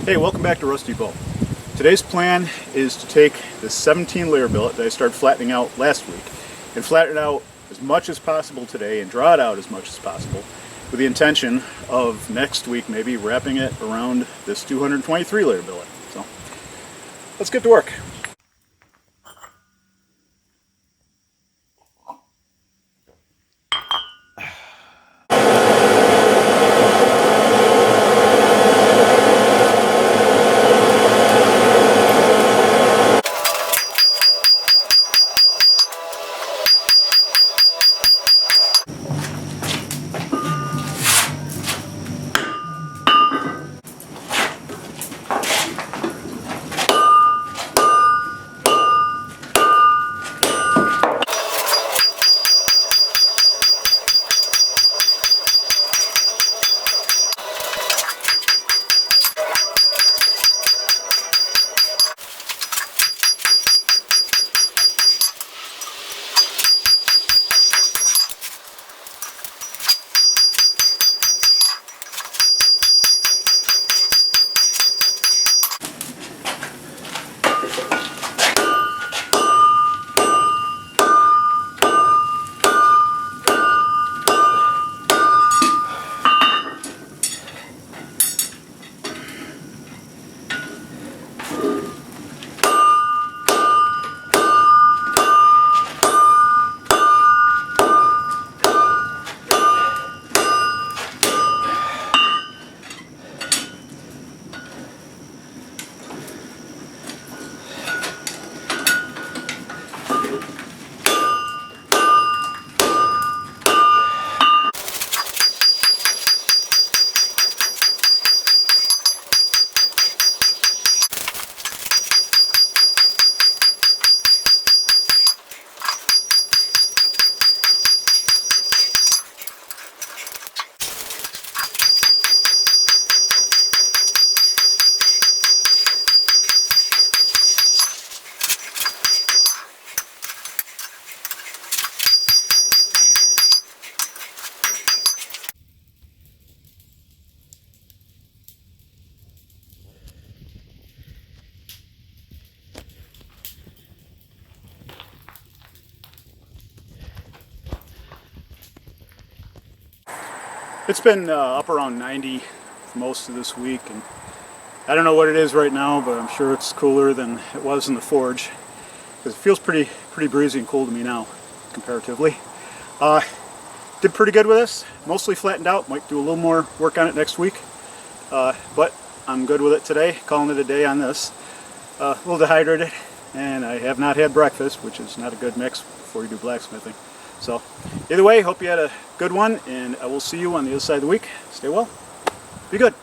Hey, welcome back to Rusty Bow. Today's plan is to take this 17 layer billet that I started flattening out last week and flatten it out as much as possible today and draw it out as much as possible with the intention of next week maybe wrapping it around this 223 layer billet. So let's get to work. It's been up around 90 for most of this week, and I don't know what it is right now, but I'm sure it's cooler than it was in the forge because it feels pretty breezy and cool to me now comparatively. Did pretty good with this, mostly flattened out. Might do a little more work on it next week, but I'm good with it today, calling it a day on this. A little dehydrated, and I have not had breakfast, which is not a good mix before you do blacksmithing. So either way, hope you had a good one, and I will see you on the other side of the week. Stay well, be good.